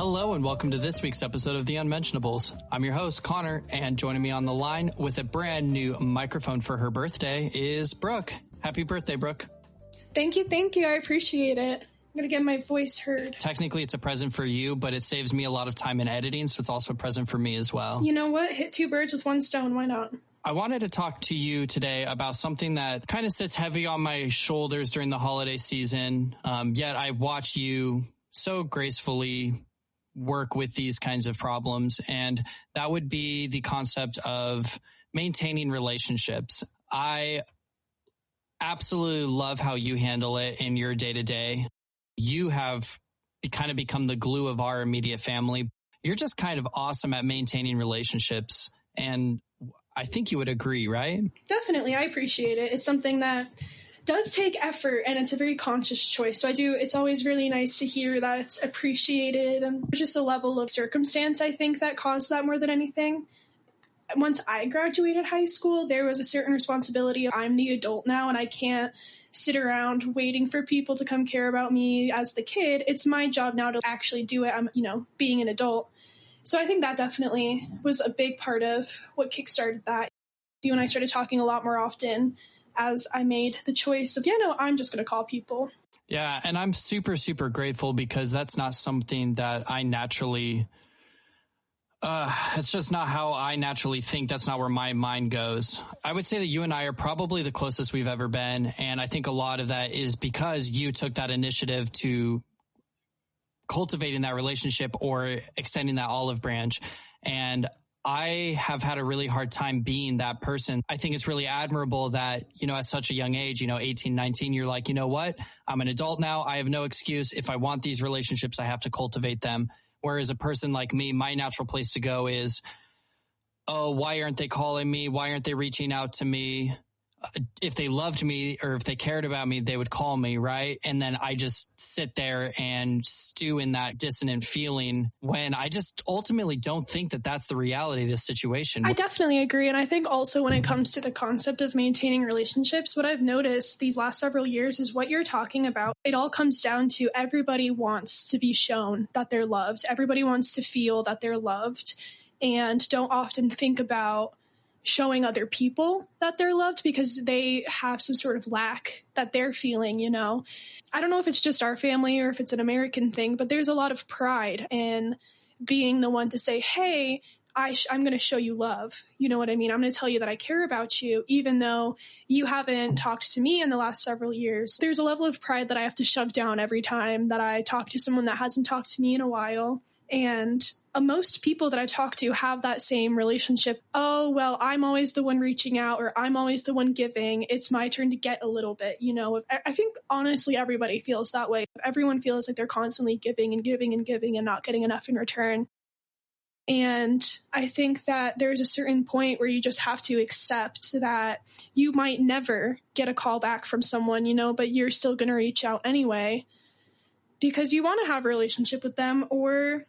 Hello and welcome to this week's episode of The Unmentionables. I'm your host, Connor, and joining me on the line with a brand new microphone for her birthday is Brooke. Happy birthday, Brooke. Thank you. I appreciate it. I'm going to get my voice heard. Technically, it's a present for you, but it saves me a lot of time in editing, so it's also a present for me as well. You know what? Hit two birds with one stone. Why not? I wanted to talk to you today about something that kind of sits heavy on my shoulders during the holiday season, yet I watched you so gracefully work with these kinds of problems, and that would be the concept of maintaining relationships. I absolutely love how you handle it in your day-to-day. You have kind of become the glue of our immediate family. You're just kind of awesome at maintaining relationships, and I think you would agree, right? Definitely. I appreciate it. It's something that does take effort, and it's a very conscious choice. So it's always really nice to hear that it's appreciated, and just a level of circumstance, I think, that caused that more than anything. Once I graduated high school, there was a certain responsibility. I'm the adult now, and I can't sit around waiting for people to come care about me as the kid. It's my job now to actually do it. I'm, being an adult. So I think that definitely was a big part of what kickstarted that. You and I started talking a lot more often as I made the choice of, I'm just going to call people. Yeah, and I'm super, super grateful because that's not something that I naturally, it's just not how I naturally think. That's not where my mind goes. I would say that you and I are probably the closest we've ever been. And I think a lot of that is because you took that initiative to cultivating that relationship or extending that olive branch. And I have had a really hard time being that person. I think it's really admirable that, at such a young age, 18, 19, you're like, you know what? I'm an adult now. I have no excuse. If I want these relationships, I have to cultivate them. Whereas a person like me, my natural place to go is, oh, why aren't they calling me? Why aren't they reaching out to me? If they loved me or if they cared about me, they would call me, right? And then I just sit there and stew in that dissonant feeling when I just ultimately don't think that that's the reality of this situation. I definitely agree. And I think also when it comes to the concept of maintaining relationships, what I've noticed these last several years is what you're talking about. It all comes down to everybody wants to be shown that they're loved. Everybody wants to feel that they're loved and don't often think about showing other people that they're loved because they have some sort of lack that they're feeling, I don't know if it's just our family or if it's an American thing, but there's a lot of pride in being the one to say, hey, I'm going to show you love. You know what I mean? I'm going to tell you that I care about you, even though you haven't talked to me in the last several years. There's a level of pride that I have to shove down every time that I talk to someone that hasn't talked to me in a while. And most people that I've talked to have that same relationship. Oh, well, I'm always the one reaching out or I'm always the one giving. It's my turn to get a little bit, I think honestly, everybody feels that way. Everyone feels like they're constantly giving and giving and giving and not getting enough in return. And I think that there's a certain point where you just have to accept that you might never get a call back from someone, but you're still going to reach out anyway because you want to have a relationship with them or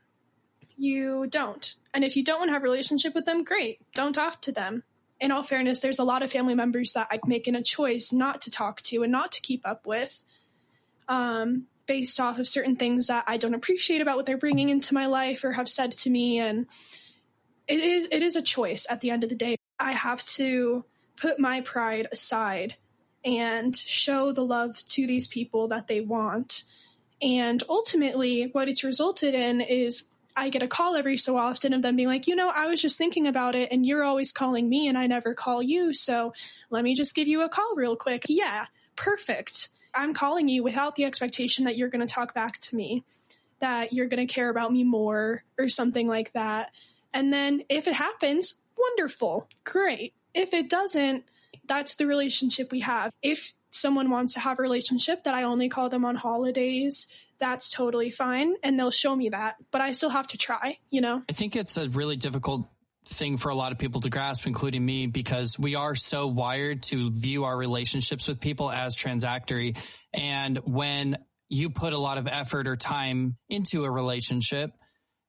you don't. And if you don't want to have a relationship with them, great. Don't talk to them. In all fairness, there's a lot of family members that I'm making a choice not to talk to and not to keep up with based off of certain things that I don't appreciate about what they're bringing into my life or have said to me. And it is a choice at the end of the day. I have to put my pride aside and show the love to these people that they want. And ultimately, what it's resulted in is I get a call every so often of them being like, I was just thinking about it and you're always calling me and I never call you. So let me just give you a call real quick. Yeah, perfect. I'm calling you without the expectation that you're going to talk back to me, that you're going to care about me more or something like that. And then if it happens, wonderful, great. If it doesn't, that's the relationship we have. If someone wants to have a relationship that I only call them on holidays, that's totally fine. And they'll show me that, but I still have to try, I think it's a really difficult thing for a lot of people to grasp, including me, because we are so wired to view our relationships with people as transactory. And when you put a lot of effort or time into a relationship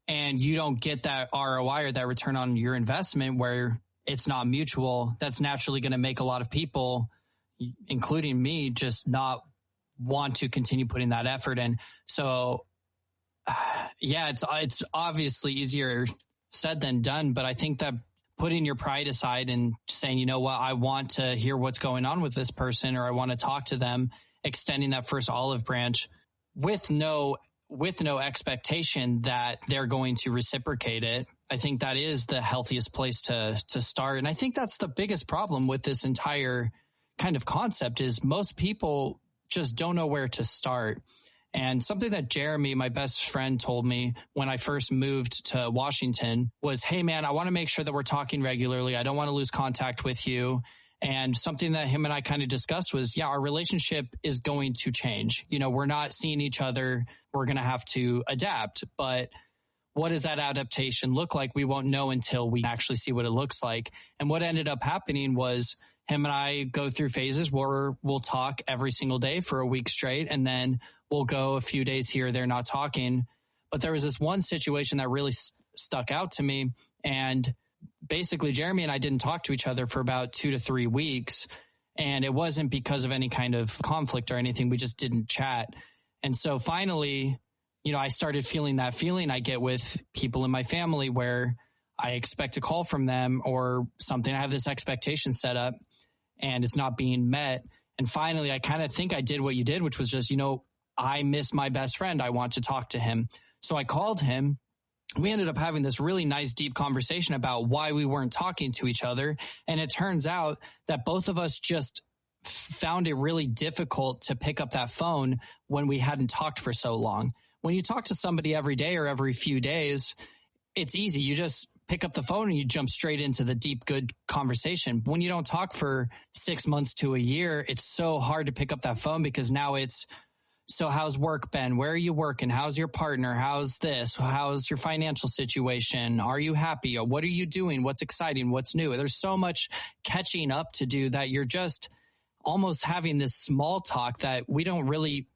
and you don't get that ROI or that return on your investment where it's not mutual, that's naturally going to make a lot of people, including me, just not want to continue putting that effort in. So Yeah, it's obviously easier said than done, but I think that putting your pride aside and saying, you know what, I want to hear what's going on with this person, or I want to talk to them, extending that first olive branch with no expectation that they're going to reciprocate it. I think that is the healthiest place to start. And I think that's the biggest problem with this entire kind of concept is most people just don't know where to start. And something that Jeremy, my best friend, told me when I first moved to Washington was, hey, man, I want to make sure that we're talking regularly. I don't want to lose contact with you. And something that him and I kind of discussed was, yeah, our relationship is going to change. You know, we're not seeing each other. We're going to have to adapt. But what does that adaptation look like? We won't know until we actually see what it looks like. And what ended up happening was him and I go through phases where we'll talk every single day for a week straight. And then we'll go a few days here, they're not talking. But there was this one situation that really stuck out to me. And basically, Jeremy and I didn't talk to each other for about 2 to 3 weeks. And it wasn't because of any kind of conflict or anything. We just didn't chat. And so finally, you know, I started feeling that feeling I get with people in my family where I expect a call from them or something. I have this expectation set up and it's not being met. And finally, I kind of think I did what you did, which was just, you know, I miss my best friend. I want to talk to him. So I called him. We ended up having this really nice, deep conversation about why we weren't talking to each other. And it turns out that both of us just found it really difficult to pick up that phone when we hadn't talked for so long. When you talk to somebody every day or every few days, it's easy. You just pick up the phone and you jump straight into the deep, good conversation. When you don't talk for 6 months to a year, it's so hard to pick up that phone because now it's, so how's work been? Where are you working? How's your partner? How's this? How's your financial situation? Are you happy? What are you doing? What's exciting? What's new? There's so much catching up to do that you're just almost having this small talk that we didn't really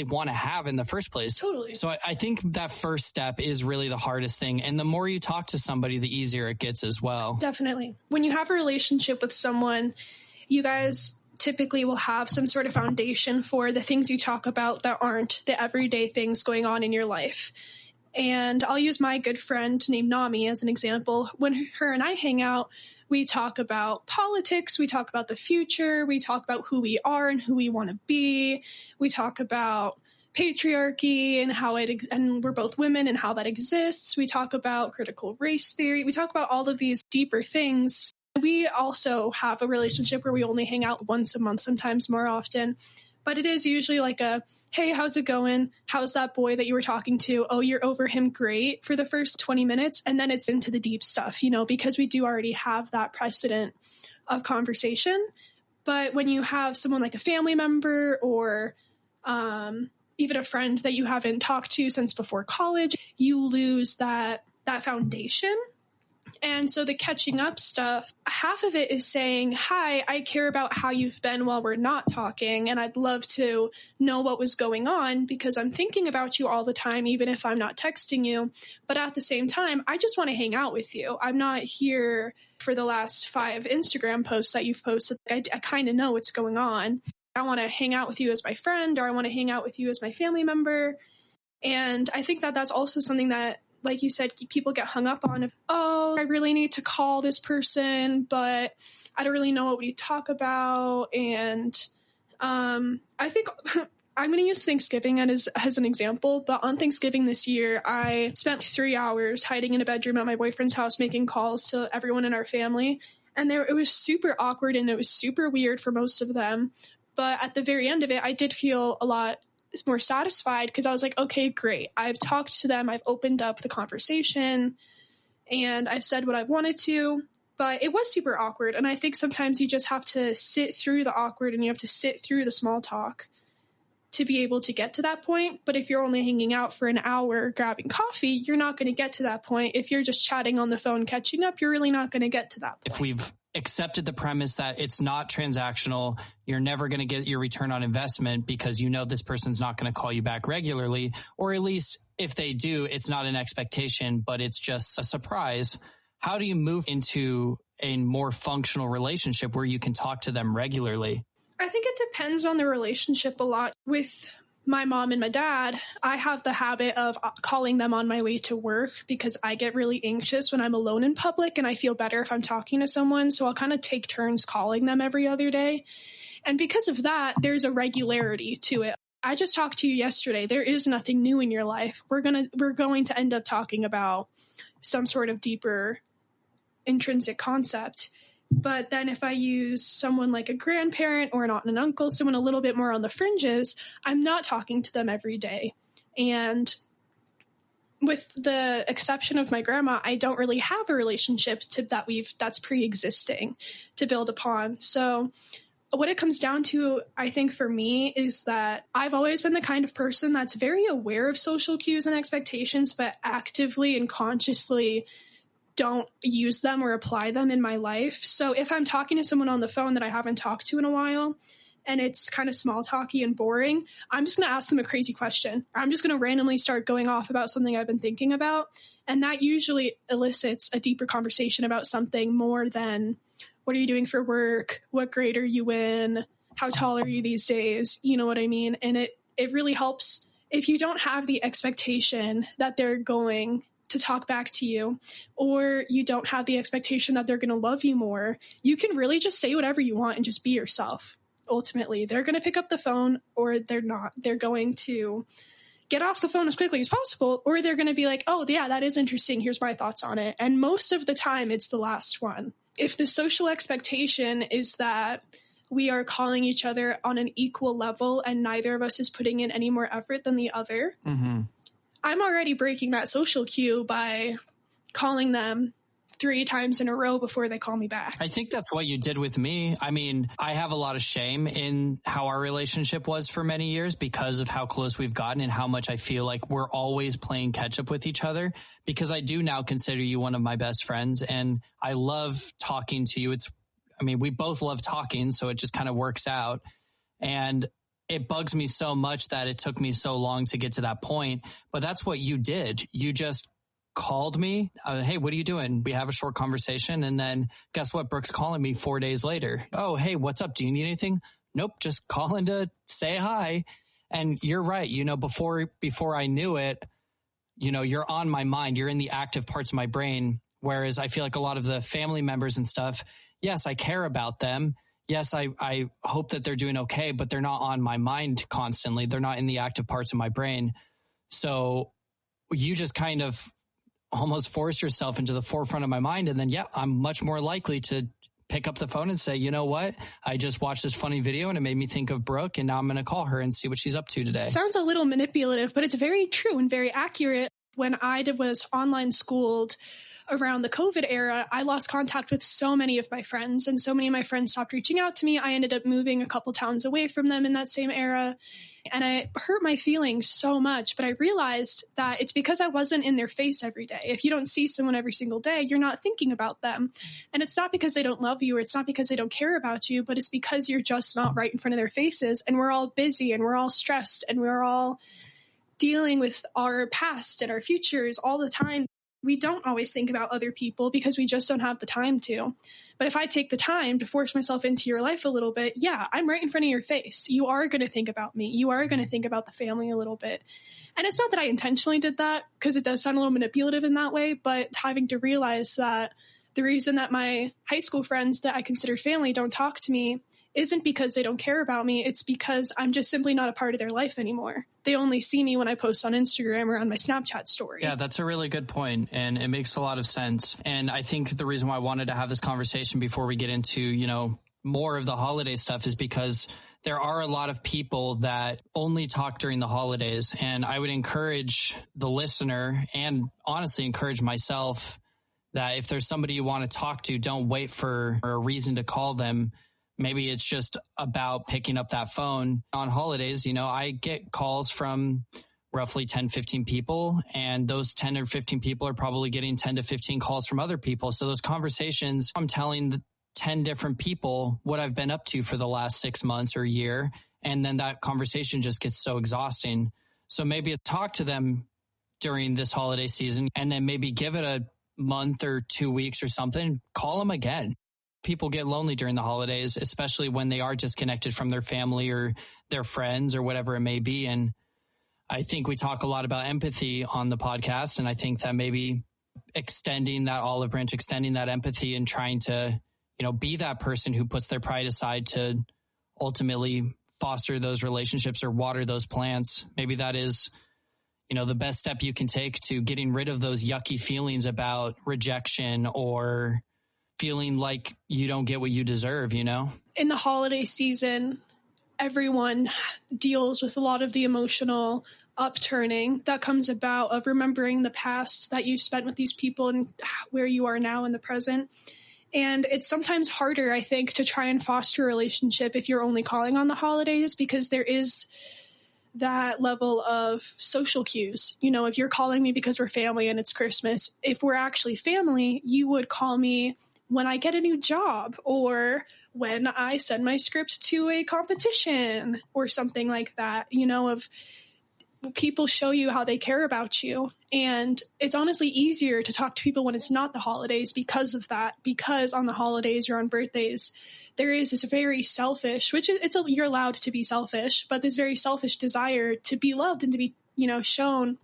want to have in the first place. Totally. So I think that first step is really the hardest thing. And the more you talk to somebody, the easier it gets as well. Definitely. When you have a relationship with someone, you guys typically will have some sort of foundation for the things you talk about that aren't the everyday things going on in your life. And I'll use my good friend named Nami as an example. When her and I hang out, we talk about politics, we talk about the future, we talk about who we are and who we want to be. We talk about patriarchy and how and we're both women and how that exists. We talk about critical race theory. We talk about all of these deeper things. We also have a relationship where we only hang out once a month, sometimes more often. But it is usually like a, hey, how's it going? How's that boy that you were talking to? Oh, you're over him. Great, for the first 20 minutes. And then it's into the deep stuff, you know, because we do already have that precedent of conversation. But when you have someone like a family member or even a friend that you haven't talked to since before college, you lose that foundation. And so the catching up stuff, half of it is saying, hi, I care about how you've been while we're not talking, and I'd love to know what was going on because I'm thinking about you all the time, even if I'm not texting you. But at the same time, I just want to hang out with you. I'm not here for the last 5 Instagram posts that you've posted. I kind of know what's going on. I want to hang out with you as my friend, or I want to hang out with you as my family member. And I think that that's also something that, like you said, people get hung up on, oh, I really need to call this person, but I don't really know what we talk about. And I think I'm going to use Thanksgiving as an example, but on Thanksgiving this year, I spent 3 hours hiding in a bedroom at my boyfriend's house making calls to everyone in our family. And it was super awkward and it was super weird for most of them. But at the very end of it, I did feel a lot more satisfied because I was like, okay, great. I've talked to them. I've opened up the conversation and I've said what I wanted to, but it was super awkward. And I think sometimes you just have to sit through the awkward and you have to sit through the small talk to be able to get to that point. But if you're only hanging out for an hour grabbing coffee, you're not going to get to that point. If you're just chatting on the phone, catching up, you're really not going to get to that point. If we've accepted the premise that it's not transactional, you're never going to get your return on investment because you know this person's not going to call you back regularly, or at least if they do, it's not an expectation, but it's just a surprise. How do you move into a more functional relationship where you can talk to them regularly? I think it depends on the relationship a lot. With my mom and my dad, I have the habit of calling them on my way to work because I get really anxious when I'm alone in public and I feel better if I'm talking to someone. So I'll kind of take turns calling them every other day. And because of that, there's a regularity to it. I just talked to you yesterday. There is nothing new in your life. We're going to end up talking about some sort of deeper intrinsic concept. But then if I use someone like a grandparent or an aunt and an uncle, someone a little bit more on the fringes, I'm not talking to them every day. And with the exception of my grandma, I don't really have a relationship that's pre-existing to build upon. So what it comes down to, I think for me, is that I've always been the kind of person that's very aware of social cues and expectations, but actively and consciously don't use them or apply them in my life. So if I'm talking to someone on the phone that I haven't talked to in a while and it's kind of small talky and boring, I'm just going to ask them a crazy question. I'm just going to randomly start going off about something I've been thinking about. And that usually elicits a deeper conversation about something more than, what are you doing for work? What grade are you in? How tall are you these days? You know what I mean? And it really helps if you don't have the expectation that they're going to talk back to you, or you don't have the expectation that they're going to love you more. You can really just say whatever you want and just be yourself. Ultimately, they're going to pick up the phone or they're not. They're going to get off the phone as quickly as possible, or they're going to be like, oh yeah, that is interesting. Here's my thoughts on it. And most of the time it's the last one. If the social expectation is that we are calling each other on an equal level and neither of us is putting in any more effort than the other, I'm already breaking that social cue by calling them 3 times in a row before they call me back. I think that's what you did with me. I mean, I have a lot of shame in how our relationship was for many years because of how close we've gotten and how much I feel like we're always playing catch up with each other, because I do now consider you one of my best friends and I love talking to you. We both love talking, so it just kind of works out. And it bugs me so much that it took me so long to get to that point. But that's what you did. You just called me. Hey, what are you doing? We have a short conversation. And then guess what? Brooke's calling me 4 days later. Oh, hey, what's up? Do you need anything? Nope. Just calling to say hi. And you're right. Before I knew it, you're on my mind. You're in the active parts of my brain. Whereas I feel like a lot of the family members and stuff, yes, I care about them. Yes, I hope that they're doing okay, but they're not on my mind constantly. They're not in the active parts of my brain. So you just kind of almost force yourself into the forefront of my mind. And then, I'm much more likely to pick up the phone and say, you know what? I just watched this funny video and it made me think of Brooke, and now I'm going to call her and see what she's up to today. It sounds a little manipulative, but it's very true and very accurate. When I was online schooled around the COVID era, I lost contact with so many of my friends, and so many of my friends stopped reaching out to me. I ended up moving a couple towns away from them in that same era, and it hurt my feelings so much. But I realized that it's because I wasn't in their face every day. If you don't see someone every single day, you're not thinking about them. And it's not because they don't love you, or it's not because they don't care about you, but it's because you're just not right in front of their faces. And we're all busy and we're all stressed and we're all dealing with our past and our futures all the time. We don't always think about other people because we just don't have the time to. But if I take the time to force myself into your life a little bit, I'm right in front of your face. You are going to think about me. You are going to think about the family a little bit. And it's not that I intentionally did that, because it does sound a little manipulative in that way, but having to realize that the reason that my high school friends that I consider family don't talk to me isn't because they don't care about me. It's because I'm just simply not a part of their life anymore. They only see me when I post on Instagram or on my Snapchat story. Yeah, that's a really good point, and it makes a lot of sense. And I think the reason why I wanted to have this conversation before we get into, more of the holiday stuff is because there are a lot of people that only talk during the holidays. And I would encourage the listener, and honestly encourage myself, that if there's somebody you want to talk to, don't wait for a reason to call them. Maybe it's just about picking up that phone on holidays. I get calls from roughly 10, 15 people, and those 10 or 15 people are probably getting 10 to 15 calls from other people. So those conversations, I'm telling the 10 different people what I've been up to for the last 6 months or a year. And then that conversation just gets so exhausting. So maybe talk to them during this holiday season, and then maybe give it a month or 2 weeks or something, call them again. people get lonely during the holidays, especially when they are disconnected from their family or their friends or whatever it may be. And I think we talk a lot about empathy on the podcast. And I think that maybe extending that olive branch, extending that empathy and trying to, be that person who puts their pride aside to ultimately foster those relationships or water those plants. Maybe that is, the best step you can take to getting rid of those yucky feelings about rejection or feeling like you don't get what you deserve, In the holiday season, everyone deals with a lot of the emotional upturning that comes about of remembering the past that you spent with these people and where you are now in the present. And it's sometimes harder, I think, to try and foster a relationship if you're only calling on the holidays, because there is that level of social cues. If you're calling me because we're family and it's Christmas, if we're actually family, you would call me when I get a new job or when I send my script to a competition or something like that, of people show you how they care about you. And it's honestly easier to talk to people when it's not the holidays because of that, because on the holidays or on birthdays, there is this very selfish, you're allowed to be selfish, but this very selfish desire to be loved and to be, shown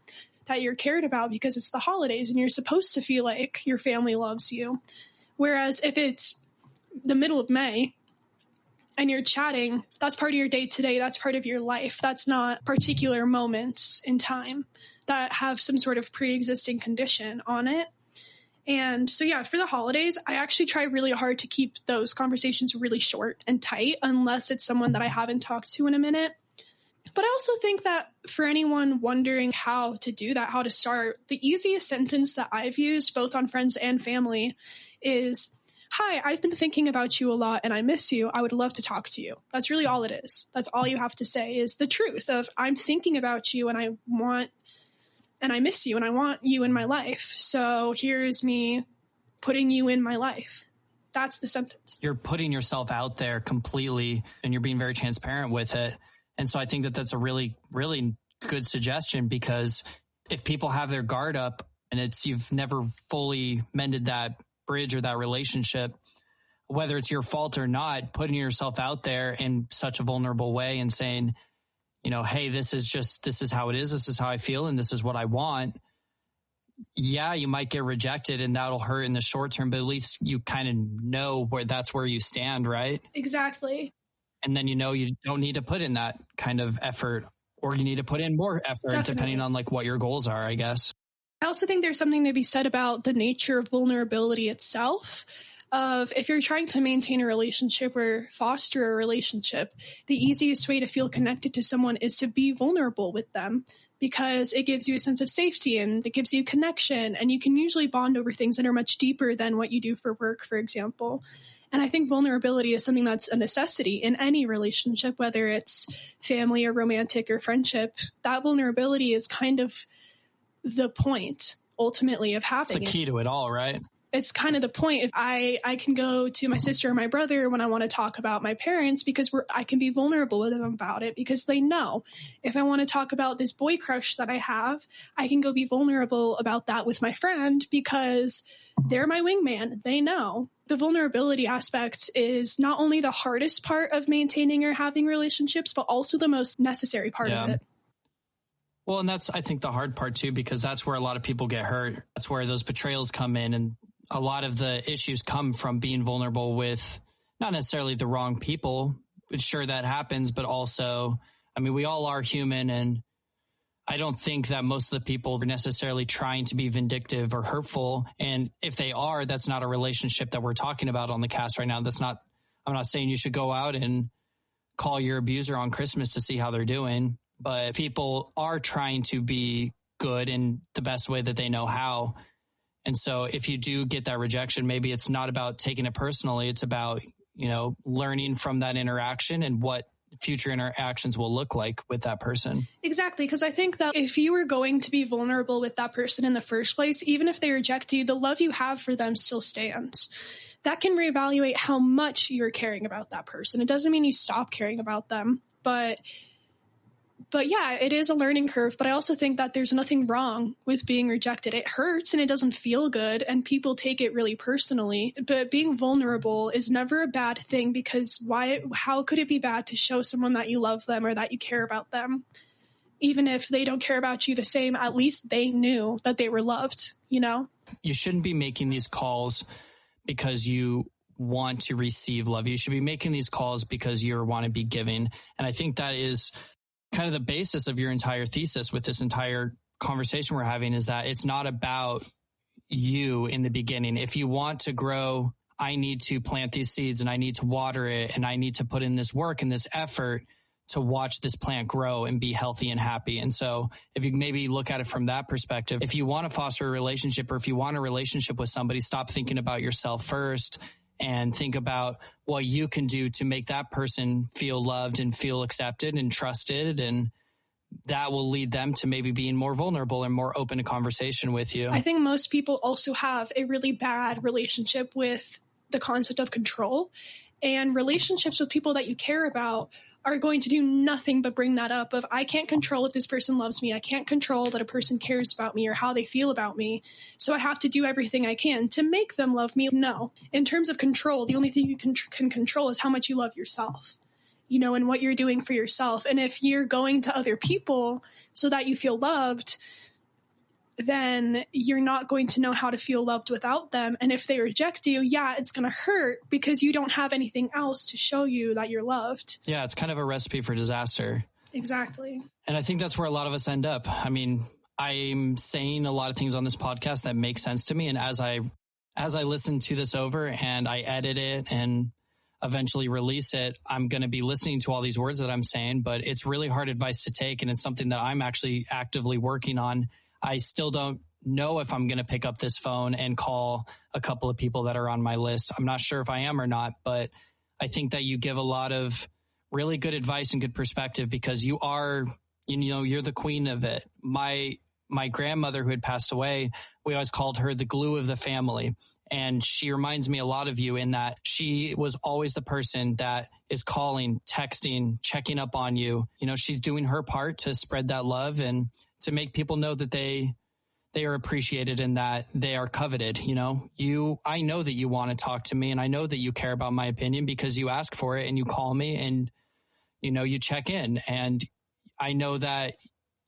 that you're cared about because it's the holidays and you're supposed to feel like your family loves you. Whereas if it's the middle of May and you're chatting, that's part of your day today. That's part of your life. That's not particular moments in time that have some sort of pre-existing condition on it. And so, yeah, for the holidays, I actually try really hard to keep those conversations really short and tight, unless it's someone that I haven't talked to in a minute. But I also think that for anyone wondering how to do that, how to start, the easiest sentence that I've used, both on friends and family, is, "Hi, I've been thinking about you a lot and I miss you. I would love to talk to you." That's really all it is. That's all you have to say is the truth of, I'm thinking about you and I miss you and I want you in my life. So here's me putting you in my life. That's the sentence. You're putting yourself out there completely and you're being very transparent with it. And so I think that that's a really, really good suggestion, because if people have their guard up and you've never fully mended that bridge or that relationship, whether it's your fault or not, putting yourself out there in such a vulnerable way and saying, hey, this is how it is. This is how I feel. And this is what I want. Yeah, you might get rejected and that'll hurt in the short term, but at least you kind of know that's where you stand, right? Exactly. And then, you don't need to put in that kind of effort, or you need to put in more effort. Definitely. Depending on what your goals are, I guess. I also think there's something to be said about the nature of vulnerability itself. If you're trying to maintain a relationship or foster a relationship, the easiest way to feel connected to someone is to be vulnerable with them, because it gives you a sense of safety and it gives you connection, and you can usually bond over things that are much deeper than what you do for work, for example. And I think vulnerability is something that's a necessity in any relationship, whether it's family or romantic or friendship. That vulnerability is kind of the point, ultimately, of having it. It's the key to it all, right? It's kind of the point. If I can go to my sister or my brother when I want to talk about my parents, because I can be vulnerable with them about it, because they know. If I want to talk about this boy crush that I have, I can go be vulnerable about that with my friend, because they're my wingman. They know. The vulnerability aspect is not only the hardest part of maintaining or having relationships, but also the most necessary part of it. Well, and that's, I think, the hard part too, because that's where a lot of people get hurt. That's where those betrayals come in. And a lot of the issues come from being vulnerable with not necessarily the wrong people. Sure, that happens, but also, we all are human. And I don't think that most of the people are necessarily trying to be vindictive or hurtful. And if they are, that's not a relationship that we're talking about on the cast right now. I'm not saying you should go out and call your abuser on Christmas to see how they're doing, but people are trying to be good in the best way that they know how. And so if you do get that rejection, maybe it's not about taking it personally. It's about, learning from that interaction and what future interactions will look like with that person. Exactly. Because I think that if you were going to be vulnerable with that person in the first place, even if they reject you, the love you have for them still stands. That can reevaluate how much you're caring about that person. It doesn't mean you stop caring about them, but But yeah, it is a learning curve, but I also think that there's nothing wrong with being rejected. It hurts and it doesn't feel good and people take it really personally, but being vulnerable is never a bad thing, because how could it be bad to show someone that you love them or that you care about them? Even if they don't care about you the same, at least they knew that they were loved, you know? You shouldn't be making these calls because you want to receive love. You should be making these calls because you want to be giving. And I think that is kind of the basis of your entire thesis with this entire conversation we're having, is that it's not about you in the beginning. If you want to grow, I need to plant these seeds and I need to water it and I need to put in this work and this effort to watch this plant grow and be healthy and happy. And so if you maybe look at it from that perspective, if you want to foster a relationship, or if you want a relationship with somebody, stop thinking about yourself first and think about what you can do to make that person feel loved and feel accepted and trusted. And that will lead them to maybe being more vulnerable and more open to conversation with you. I think most people also have a really bad relationship with the concept of control, and relationships with people that you care about are going to do nothing but bring that up of, I can't control if this person loves me. I can't control that a person cares about me or how they feel about me. So I have to do everything I can to make them love me. No. In terms of control, the only thing you can control is how much you love yourself, you know, and what you're doing for yourself. And if you're going to other people so that you feel loved, then you're not going to know how to feel loved without them. And if they reject you, yeah, it's going to hurt because you don't have anything else to show you that you're loved. Yeah, it's kind of a recipe for disaster. Exactly. And I think that's where a lot of us end up. I mean, I'm saying a lot of things on this podcast that make sense to me. And as I listen to this over and I edit it and eventually release it, I'm going to be listening to all these words that I'm saying, but it's really hard advice to take. And it's something that I'm actually actively working on. I still don't know if I'm going to pick up this phone and call a couple of people that are on my list. I'm not sure if I am or not, but I think that you give a lot of really good advice and good perspective, because you are, you know, you're the queen of it. My grandmother, who had passed away, we always called her the glue of the family. And she reminds me a lot of you in that she was always the person that is calling, texting, checking up on you. You know, she's doing her part to spread that love and to make people know that they are appreciated and that they are coveted. You know, I know that you want to talk to me and I know that you care about my opinion because you ask for it and you call me and, you know, you check in. And I know that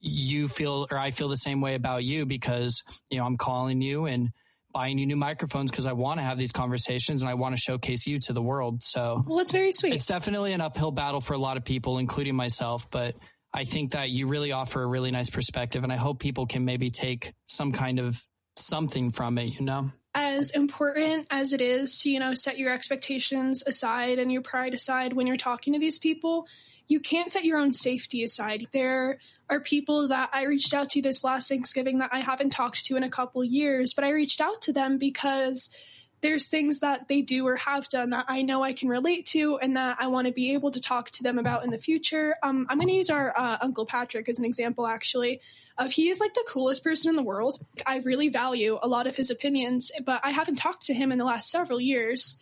you feel, or I feel the same way about you because, you know, I'm calling you and buying you new microphones because I want to have these conversations and I want to showcase you to the world. So, well, that's very sweet. It's definitely an uphill battle for a lot of people, including myself, but I think that you really offer a really nice perspective, and I hope people can maybe take some kind of something from it, you know? As important as it is to, you know, set your expectations aside and your pride aside when you're talking to these people, you can't set your own safety aside. There are people that I reached out to this last Thanksgiving that I haven't talked to in a couple years, but I reached out to them because there's things that they do or have done that I know I can relate to and that I want to be able to talk to them about in the future. I'm going to use our Uncle Patrick as an example, actually. He is like the coolest person in the world. I really value a lot of his opinions, but I haven't talked to him in the last several years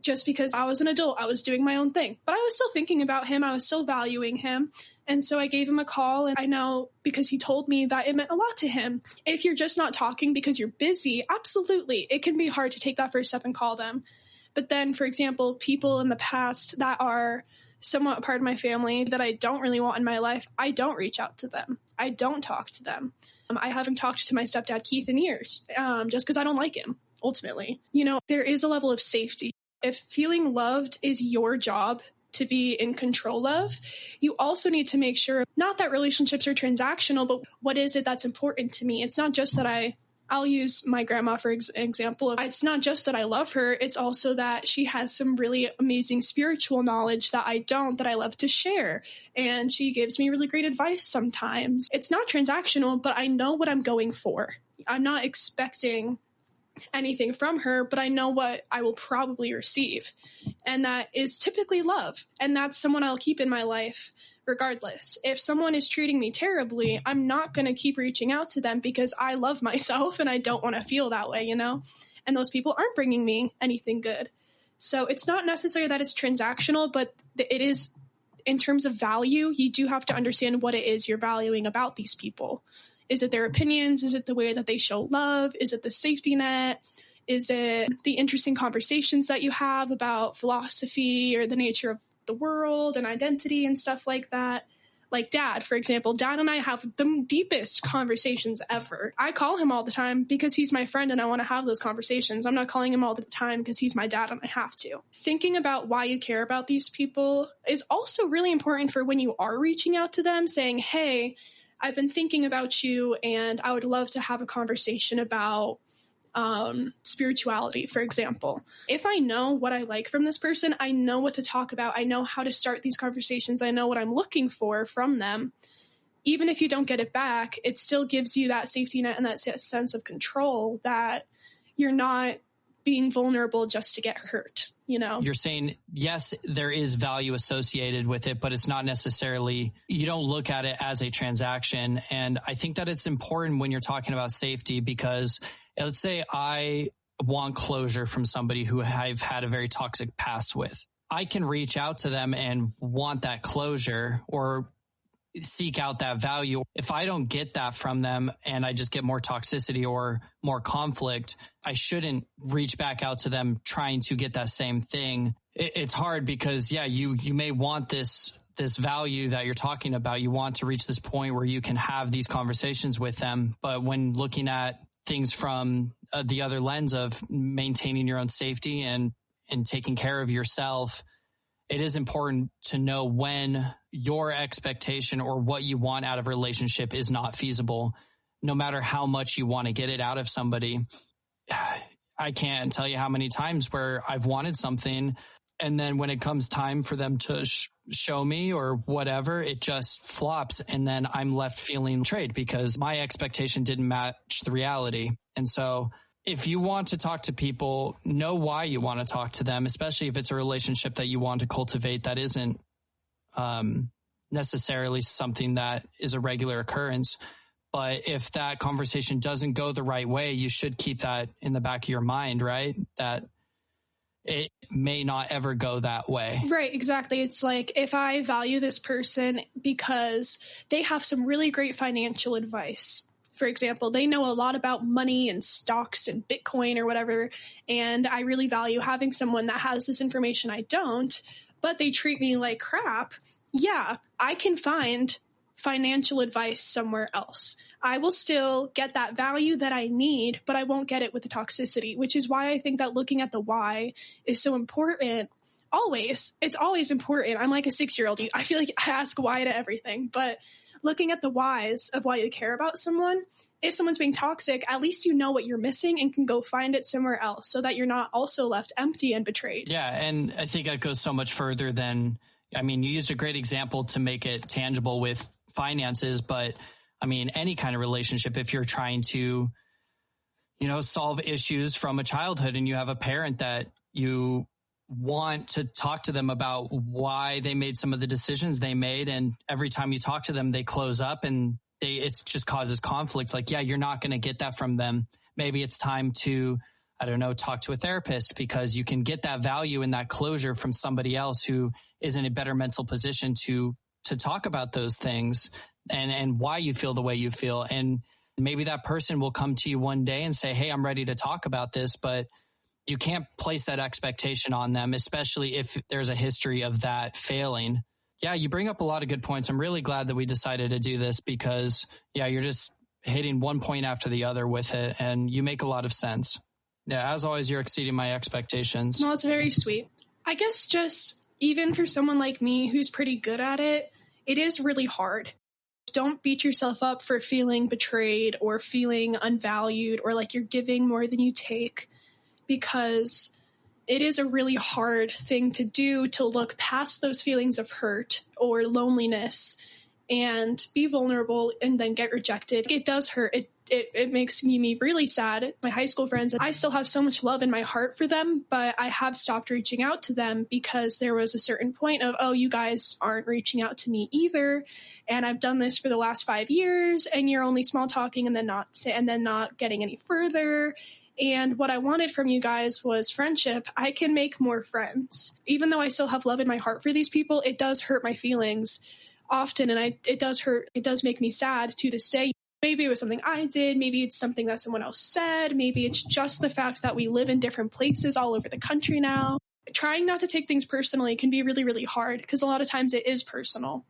just because I was an adult. I was doing my own thing, but I was still thinking about him. I was still valuing him. And so I gave him a call, and I know because he told me that it meant a lot to him. If you're just not talking because you're busy, absolutely, it can be hard to take that first step and call them. But then, for example, people in the past that are somewhat a part of my family that I don't really want in my life, I don't reach out to them. I don't talk to them. I haven't talked to my stepdad, Keith, in years, just because I don't like him, ultimately. You know, there is a level of safety. If feeling loved is your job to be in control of, you also need to make sure, not that relationships are transactional, but what is it that's important to me? It's not just that I'll use my grandma for example. It's not just that I love her. It's also that she has some really amazing spiritual knowledge that I don't, that I love to share. And she gives me really great advice sometimes. It's not transactional, but I know what I'm going for. I'm not expecting anything from her, but I know what I will probably receive. And that is typically love. And that's someone I'll keep in my life regardless. If someone is treating me terribly, I'm not going to keep reaching out to them because I love myself and I don't want to feel that way, you know? And those people aren't bringing me anything good. So it's not necessary that it's transactional, but it is in terms of value, you do have to understand what it is you're valuing about these people. Is it their opinions? Is it the way that they show love? Is it the safety net? Is it the interesting conversations that you have about philosophy or the nature of the world and identity and stuff like that? Like Dad, for example, Dad and I have the deepest conversations ever. I call him all the time because he's my friend and I want to have those conversations. I'm not calling him all the time because he's my dad and I have to. Thinking about why you care about these people is also really important for when you are reaching out to them, saying, hey, I've been thinking about you and I would love to have a conversation about spirituality, for example. If I know what I like from this person, I know what to talk about. I know how to start these conversations. I know what I'm looking for from them. Even if you don't get it back, it still gives you that safety net and that sense of control that you're not being vulnerable just to get hurt. You know, you're saying, yes, there is value associated with it, but it's not necessarily, you don't look at it as a transaction. And I think that it's important when you're talking about safety, because let's say I want closure from somebody who I've had a very toxic past with. I can reach out to them and want that closure or seek out that value. If I don't get that from them and I just get more toxicity or more conflict, I shouldn't reach back out to them trying to get that same thing. It's hard because, yeah, you may want this value that you're talking about. You want to reach this point where you can have these conversations with them. But when looking at things from the other lens of maintaining your own safety and taking care of yourself, it is important to know when your expectation or what you want out of a relationship is not feasible, no matter how much you want to get it out of somebody. I can't tell you how many times where I've wanted something, and then when it comes time for them to show me or whatever, it just flops. And then I'm left feeling betrayed because my expectation didn't match the reality. And so if you want to talk to people, know why you want to talk to them, especially if it's a relationship that you want to cultivate that isn't necessarily something that is a regular occurrence. But if that conversation doesn't go the right way, you should keep that in the back of your mind, right? That it may not ever go that way. Right, exactly. It's like if I value this person because they have some really great financial advice. For example, they know a lot about money and stocks and Bitcoin or whatever, and I really value having someone that has this information I don't, but they treat me like crap. Yeah, I can find financial advice somewhere else. I will still get that value that I need, but I won't get it with the toxicity, which is why I think that looking at the why is so important. Always. It's always important. I'm like a 6-year-old. I feel like I ask why to everything, but looking at the whys of why you care about someone, if someone's being toxic, at least you know what you're missing and can go find it somewhere else so that you're not also left empty and betrayed. Yeah, and I think that goes so much further than, I mean, you used a great example to make it tangible with finances, but I mean, any kind of relationship, if you're trying to, solve issues from a childhood and you have a parent that you want to talk to them about why they made some of the decisions they made. And every time you talk to them, they close up and it just causes conflict. Like, yeah, you're not going to get that from them. Maybe it's time to, talk to a therapist because you can get that value and that closure from somebody else who is in a better mental position to talk about those things and why you feel the way you feel. And maybe that person will come to you one day and say, hey, I'm ready to talk about this, but you can't place that expectation on them, especially if there's a history of that failing. Yeah, you bring up a lot of good points. I'm really glad that we decided to do this because, yeah, you're just hitting one point after the other with it, and you make a lot of sense. Yeah, as always, you're exceeding my expectations. Well, it's very sweet. I guess just even for someone like me who's pretty good at it, it is really hard. Don't beat yourself up for feeling betrayed or feeling unvalued or like you're giving more than you take, because it is a really hard thing to do, to look past those feelings of hurt or loneliness and be vulnerable and then get rejected. It does hurt. It makes me really sad. My high school friends, I still have so much love in my heart for them, but I have stopped reaching out to them because there was a certain point of, oh, you guys aren't reaching out to me either. And I've done this for the last 5 years and you're only small talking and then not getting any further. And what I wanted from you guys was friendship. I can make more friends. Even though I still have love in my heart for these people, it does hurt my feelings often. And it does hurt. It does make me sad to this day. Maybe it was something I did. Maybe it's something that someone else said. Maybe it's just the fact that we live in different places all over the country now. Trying not to take things personally can be really, really hard because a lot of times it is personal.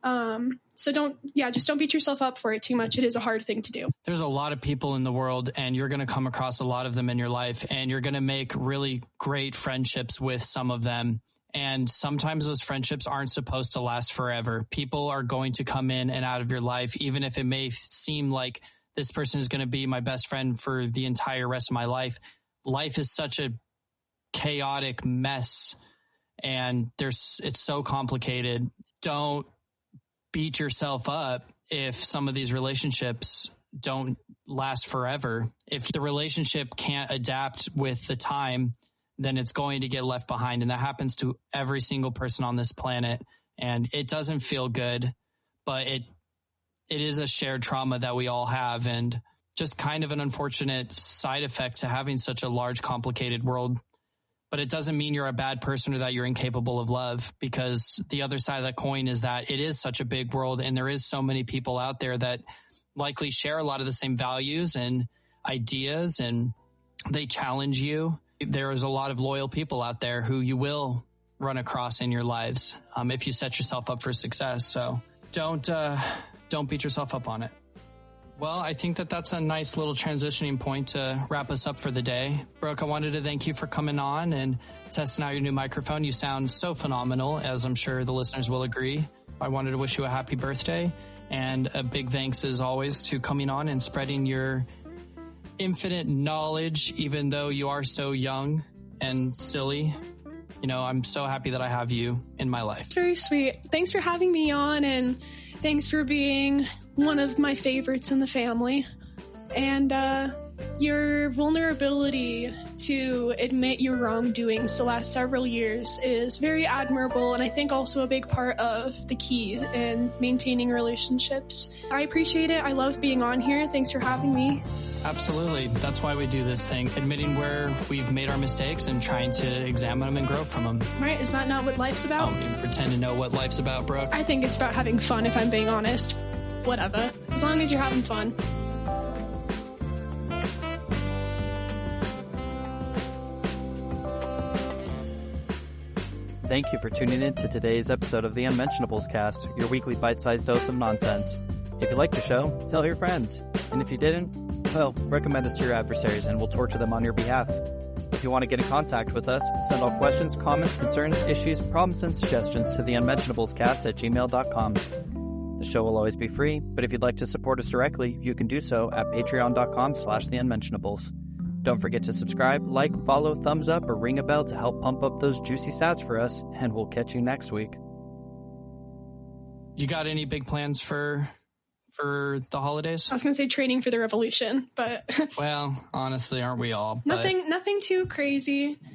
So just don't beat yourself up for it too much. It is a hard thing to do. There's a lot of people in the world, and you're going to come across a lot of them in your life, and you're going to make really great friendships with some of them. And sometimes those friendships aren't supposed to last forever. People are going to come in and out of your life, even if it may seem like this person is going to be my best friend for the entire rest of my life. Life is such a chaotic mess, and it's so complicated. Don't beat yourself up if some of these relationships don't last forever. If the relationship can't adapt with the time, then it's going to get left behind. And that happens to every single person on this planet. And it doesn't feel good, but it is a shared trauma that we all have, and just kind of an unfortunate side effect to having such a large, complicated world. But it doesn't mean you're a bad person or that you're incapable of love, because the other side of that coin is that it is such a big world, and there is so many people out there that likely share a lot of the same values and ideas, and they challenge you. There is a lot of loyal people out there who you will run across in your lives if you set yourself up for success. So don't beat yourself up on it. Well, I think that's a nice little transitioning point to wrap us up for the day. Brooke, I wanted to thank you for coming on and testing out your new microphone. You sound so phenomenal, as I'm sure the listeners will agree. I wanted to wish you a happy birthday, and a big thanks as always to coming on and spreading your infinite knowledge, even though you are so young and silly. You know, I'm so happy that I have you in my life. Very sweet. Thanks for having me on, and thanks for being one of my favorites in the family. And your vulnerability to admit your wrongdoings the last several years is very admirable, and I think also a big part of the key in maintaining relationships. I appreciate it. I love being on here. Thanks for having me. Absolutely. That's why we do this thing, admitting where we've made our mistakes and trying to examine them and grow from them. Right? Is that not what life's about? I don't even pretend to know what life's about, Brooke. I think it's about having fun, if I'm being honest. Whatever. As long as you're having fun. Thank you for tuning in to today's episode of the Unmentionables Cast, your weekly bite-sized dose of nonsense. If you liked the show, tell your friends. And if you didn't, well, recommend us to your adversaries and we'll torture them on your behalf. If you want to get in contact with us, send all questions, comments, concerns, issues, problems, and suggestions to theunmentionablescast@gmail.com. The show will always be free, but if you'd like to support us directly, you can do so at patreon.com/theunmentionables. Don't forget to subscribe, like, follow, thumbs up, or ring a bell to help pump up those juicy stats for us, and we'll catch you next week. You got any big plans for the holidays? I was going to say training for the revolution, but well, honestly, aren't we all? Nothing too crazy.